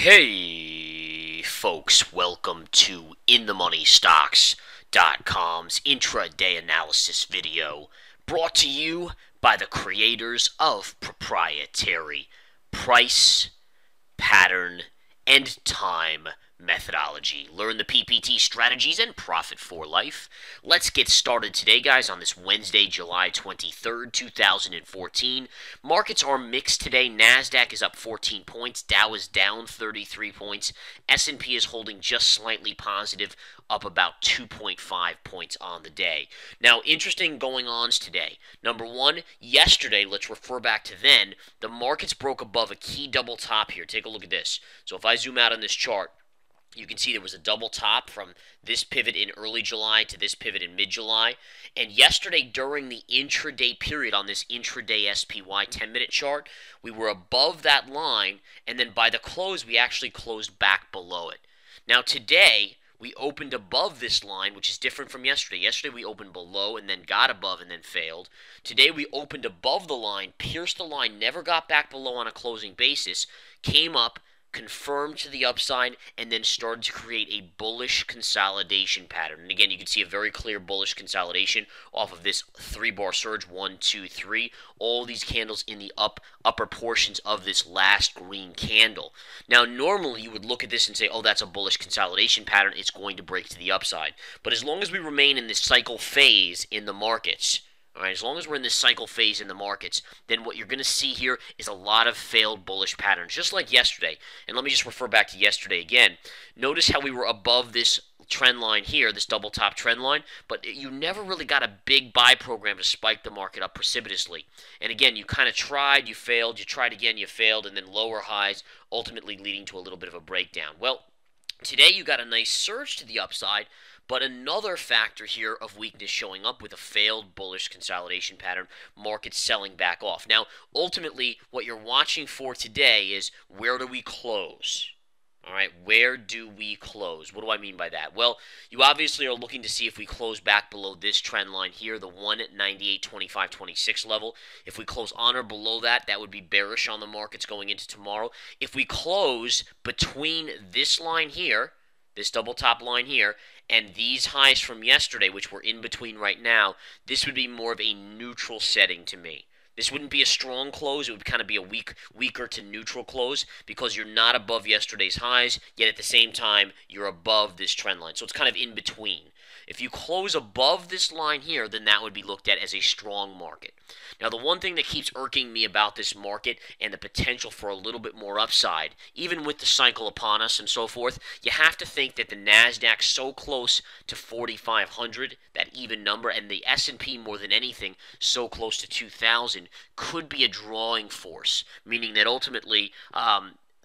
Hey, folks, welcome to InTheMoneyStocks.com's intraday analysis video brought to you by the creators of proprietary price, pattern, and time methodology. Learn the PPT strategies and profit for life. Let's get started today, guys, on this Wednesday, July 23rd, 2014. Markets are mixed today. NASDAQ is up 14 points. Dow is down 33 points. S&P is holding just slightly positive, up about 2.5 points on the day. Now, interesting going-ons today. Number one, yesterday, let's refer back to then, the markets broke above a key double top here. Take a look at this. So if I zoom out on this chart, you can see there was a double top from this pivot in early July to this pivot in mid-July. And yesterday, during the intraday period on this intraday SPY 10-minute chart, we were above that line, and then by the close, we actually closed back below it. Now, today, we opened above this line, which is different from yesterday. Yesterday, we opened below and then got above and then failed. Today, we opened above the line, pierced the line, never got back below on a closing basis, came up, confirmed to the upside, and then started to create a bullish consolidation pattern. And again, you can see a very clear bullish consolidation off of this three-bar surge, 1, 2, 3. All these candles in the upper portions of this last green candle. Now, normally you would look at this and say, oh, that's a bullish consolidation pattern. It's going to break to the upside. But as long as we remain in this cycle phase in the markets, all right, as long as we're in this cycle phase in the markets, then what you're going to see here is a lot of failed bullish patterns, just like yesterday. And let me just refer back to yesterday again. Notice how we were above this trend line here, this double top trend line, but you never really got a big buy program to spike the market up precipitously. And again, you kind of tried, you failed, you tried again, you failed, and then lower highs, ultimately leading to a little bit of a breakdown. Well, today you got a nice surge to the upside, but another factor here of weakness showing up with a failed bullish consolidation pattern, markets selling back off. Now, ultimately, what you're watching for today is where do we close? All right, where do we close? What do I mean by that? Well, you obviously are looking to see if we close back below this trend line here, the 198.2526 level. If we close on or below that, that would be bearish on the markets going into tomorrow. If we close between this line here, this double top line here, and these highs from yesterday, which we're in between right now, this would be more of a neutral setting to me. This wouldn't be a strong close. It would kind of be a weaker to neutral close because you're not above yesterday's highs, yet at the same time, you're above this trend line. So it's kind of in between. If you close above this line here, then that would be looked at as a strong market. Now, the one thing that keeps irking me about this market and the potential for a little bit more upside, even with the cycle upon us and so forth, you have to think that the NASDAQ so close to 4,500, that even number, and the S&P more than anything so close to 2,000 could be a drawing force, meaning that ultimately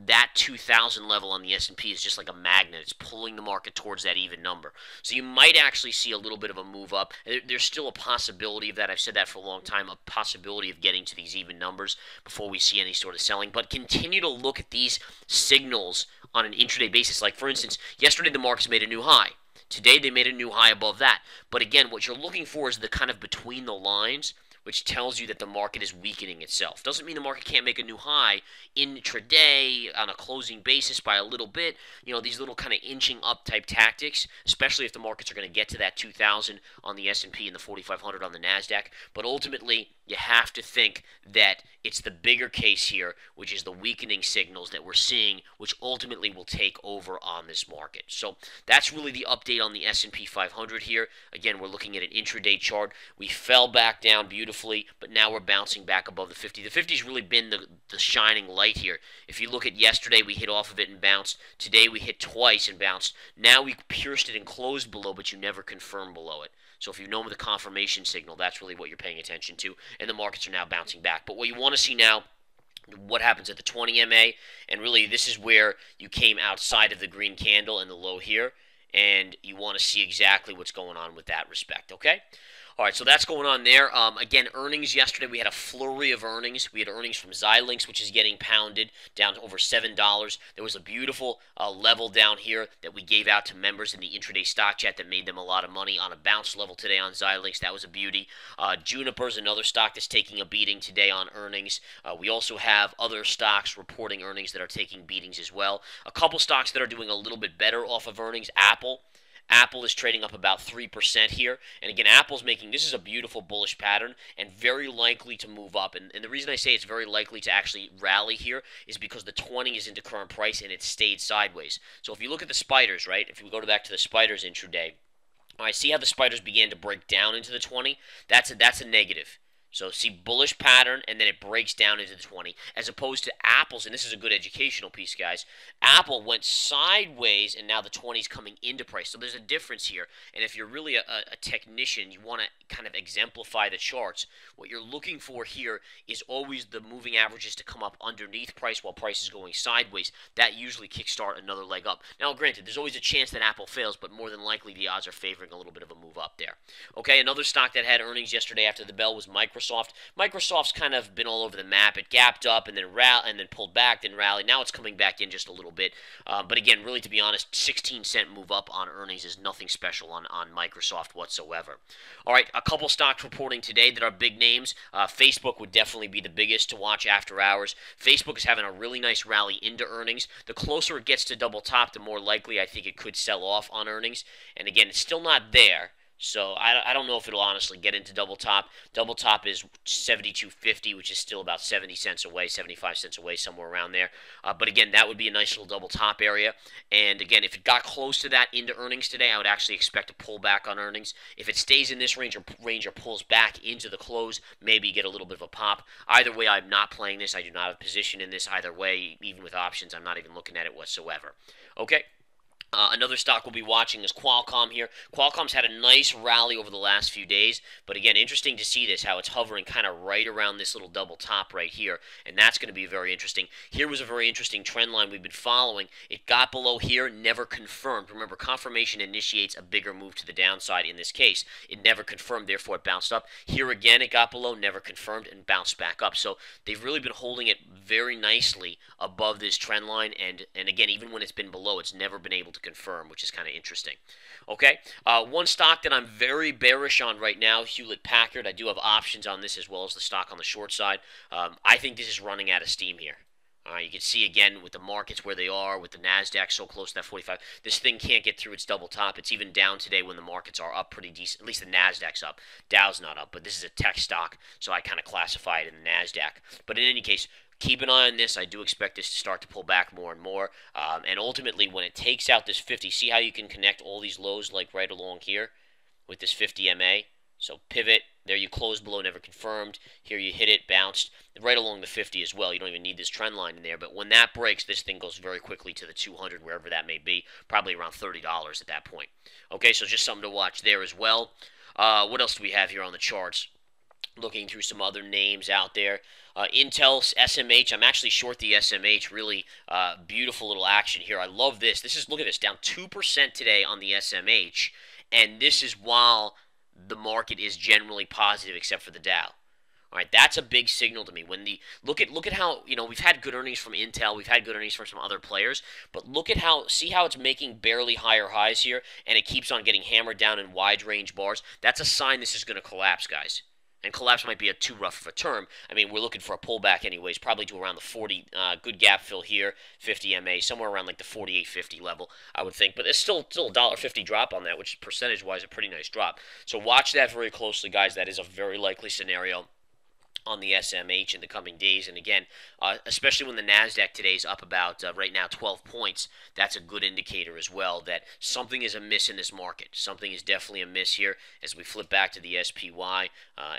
that 2,000 level on the S&P is just like a magnet. It's pulling the market towards that even number. So you might actually see a little bit of a move up. There's still a possibility of that. I've said that for a long time, a possibility of getting to these even numbers before we see any sort of selling. But continue to look at these signals on an intraday basis. Like, for instance, yesterday the markets made a new high. Today they made a new high above that. But again, what you're looking for is the kind of between the lines, which tells you that the market is weakening itself. Doesn't mean the market can't make a new high intraday on a closing basis by a little bit. You know, these little kind of inching up type tactics, especially if the markets are going to get to that 2,000 on the S&P and the 4,500 on the NASDAQ. But ultimately, you have to think that it's the bigger case here, which is the weakening signals that we're seeing, which ultimately will take over on this market. So that's really the update on the S&P 500 here. Again, we're looking at an intraday chart. We fell back down beautifully, but now we're bouncing back above the 50. The 50 has really been the shining light here. If you look at yesterday, we hit off of it and bounced. Today, we hit twice and bounced. Now we pierced it and closed below, but you never confirmed below it. So if you know the confirmation signal, that's really what you're paying attention to, and the markets are now bouncing back. But what you want to see now, what happens at the 20 MA, and really this is where you came outside of the green candle and the low here, and you want to see exactly what's going on with that respect, okay? All right, so that's going on there. Again, earnings yesterday, we had a flurry of earnings. We had earnings from Xilinx, which is getting pounded down to over $7. There was a beautiful level down here that we gave out to members in the intraday stock chat that made them a lot of money on a bounce level today on Xilinx. That was a beauty. Juniper's another stock that's taking a beating today on earnings. We also have other stocks reporting earnings that are taking beatings as well. A couple stocks that are doing a little bit better off of earnings. Apple is trading up about 3% here. And again, Apple's making this is a beautiful bullish pattern and very likely to move up. And the reason I say it's very likely to actually rally here is because the 20 is into current price and it stayed sideways. So if you look at the spiders, right, if we go back to the spiders intraday, all right, see how the spiders began to break down into the 20? That's a negative. So see bullish pattern, and then it breaks down into the 20, as opposed to Apple's, and this is a good educational piece, guys. Apple went sideways, and now the 20 is coming into price. So there's a difference here, and if you're really a technician, you want to kind of exemplify the charts. What you're looking for here is always the moving averages to come up underneath price while price is going sideways. That usually kickstart another leg up. Now, granted, there's always a chance that Apple fails, but more than likely the odds are favoring a little bit of a move up there. Okay, another stock that had earnings yesterday after the bell was Microsoft. Microsoft's kind of been all over the map. It gapped up and then pulled back, then rallied. Now it's coming back in just a little bit. But again, really, to be honest, 16-cent move up on earnings is nothing special on Microsoft whatsoever. All right, a couple stocks reporting today that are big names. Facebook would definitely be the biggest to watch after hours. Facebook is having a really nice rally into earnings. The closer it gets to double top, the more likely I think it could sell off on earnings. And again, it's still not there. So I don't know if it'll honestly get into double top. Double top is 72.50, which is still about 70 cents away, 75 cents away, somewhere around there. But again, that would be a nice little double top area. And again, if it got close to that into earnings today, I would actually expect a pullback on earnings. If it stays in this range or pulls back into the close, maybe get a little bit of a pop. Either way, I'm not playing this. I do not have position in this either way. Even with options, I'm not even looking at it whatsoever. Okay. Another stock we'll be watching is Qualcomm here. Qualcomm's had a nice rally over the last few days, but again, interesting to see this, how it's hovering kind of right around this little double top right here, and that's going to be very interesting. Here was a very interesting trend line we've been following. It got below here, never confirmed. Remember, confirmation initiates a bigger move to the downside. In this case, it never confirmed, therefore it bounced up. Here again, it got below, never confirmed, and bounced back up. So they've really been holding it very nicely above this trend line, and again, even when it's been below, it's never been able to confirm, which is kind of interesting. Okay, one stock that I'm very bearish on right now, Hewlett-Packard. I do have options on this as well as the stock on the short side. I think this is running out of steam here. You can see again with the markets where they are, with the NASDAQ so close to that 45. This thing can't get through its double top. It's even down today when the markets are up pretty decent. At least the NASDAQ's up. Dow's not up, but this is a tech stock, so I kind of classify it in the NASDAQ. But in any case, keep an eye on this. I do expect this to start to pull back more and more. And ultimately, when it takes out this 50, see how you can connect all these lows like right along here with this 50 MA? So pivot, there you close below, never confirmed. Here you hit it, bounced, right along the 50 as well. You don't even need this trend line in there. But when that breaks, this thing goes very quickly to the 200, wherever that may be. Probably around $30 at that point. Okay, so just something to watch there as well. What else do we have here on the charts? Looking through some other names out there. Intel, SMH. I'm actually short the SMH. Really beautiful little action here. I love this. Look at this, down 2% today on the SMH. And this is while the market is generally positive except for the Dow. All right, that's a big signal to me. When look at how, we've had good earnings from Intel, we've had good earnings from some other players, but see how it's making barely higher highs here, and it keeps on getting hammered down in wide range bars. That's a sign this is going to collapse, guys. And collapse might be too rough of a term. I mean, we're looking for a pullback anyways, probably to around the 40, good gap fill here, 50 MA, somewhere around like the 48.50 level, I would think. But it's still a $1.50 drop on that, which percentage-wise a pretty nice drop. So watch that very closely, guys. That is a very likely scenario on the SMH in the coming days. And again, especially when the NASDAQ today is up about, right now, 12 points, that's a good indicator as well that something is amiss in this market. Something is definitely amiss here as we flip back to the SPY.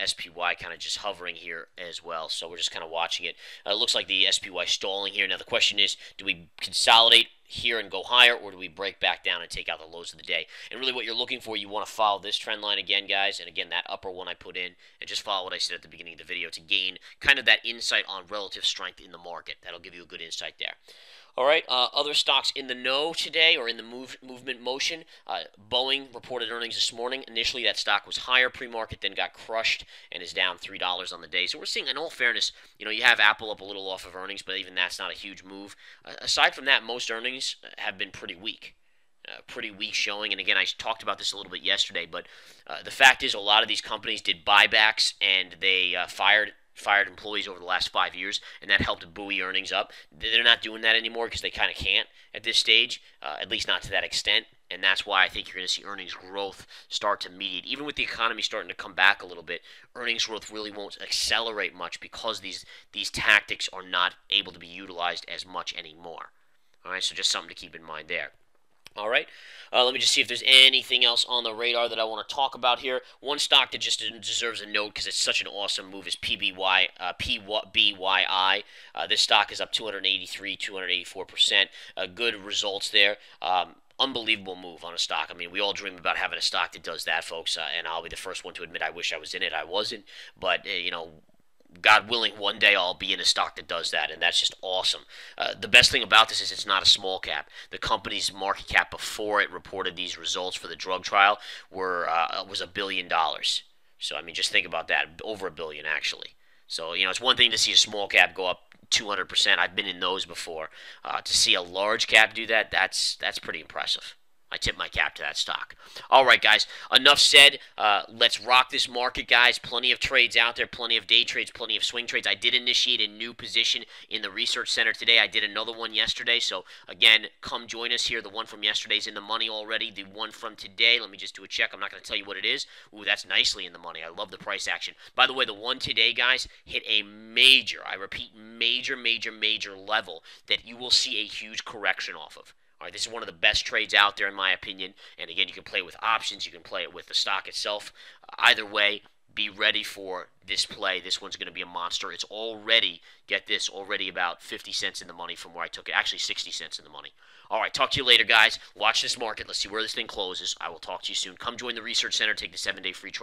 SPY kind of just hovering here as well. So we're just kind of watching it. It looks like the SPY stalling here. Now the question is, do we consolidate here and go higher, or do we break back down and take out the lows of the day? And really what you're looking for, you want to follow this trend line again, guys, and again, that upper one I put in, and just follow what I said at the beginning of the video to gain kind of that insight on relative strength in the market. That'll give you a good insight there. All right, other stocks in the know today or in the movement motion. Boeing reported earnings this morning. Initially, that stock was higher pre-market, then got crushed and is down $3 on the day. So we're seeing, in all fairness, you have Apple up a little off of earnings, but even that's not a huge move. Aside from that, most earnings have been pretty weak. Pretty weak showing. And again, I talked about this a little bit yesterday, but the fact is, a lot of these companies did buybacks and they fired employees over the last 5 years, and that helped buoy earnings up. They're not doing that anymore because they kind of can't at this stage, at least not to that extent. And that's why I think you're going to see earnings growth start to mediate. Even with the economy starting to come back a little bit, earnings growth really won't accelerate much because these tactics are not able to be utilized as much anymore. All right, so just something to keep in mind there. All right. Let me just see if there's anything else on the radar that I want to talk about here. One stock that just deserves a note because it's such an awesome move is PBYI. This stock is up 283, 284%. Good results there. Unbelievable move on a stock. I mean, we all dream about having a stock that does that, folks, and I'll be the first one to admit I wish I was in it. I wasn't, but, God willing, one day I'll be in a stock that does that, and that's just awesome. The best thing about this is it's not a small cap. The company's market cap before it reported these results for the drug trial was $1 billion. So, I mean, just think about that. Over $1 billion, actually. So, it's one thing to see a small cap go up 200%. I've been in those before. To see a large cap do that, that's pretty impressive. I tip my cap to that stock. All right, guys. Enough said. Let's rock this market, guys. Plenty of trades out there. Plenty of day trades. Plenty of swing trades. I did initiate a new position in the research center today. I did another one yesterday. So, again, come join us here. The one from yesterday's in the money already. The one from today, let me just do a check. I'm not going to tell you what it is. Ooh, that's nicely in the money. I love the price action. By the way, the one today, guys, hit a major, I repeat, major level that you will see a huge correction off of. All right, this is one of the best trades out there in my opinion. And again, you can play it with options. You can play it with the stock itself. Either way, be ready for this play. This one's going to be a monster. It's already, get this, already about 50 cents in the money from where I took it. Actually, 60 cents in the money. All right, talk to you later, guys. Watch this market. Let's see where this thing closes. I will talk to you soon. Come join the Research Center. Take the 7-day free trial.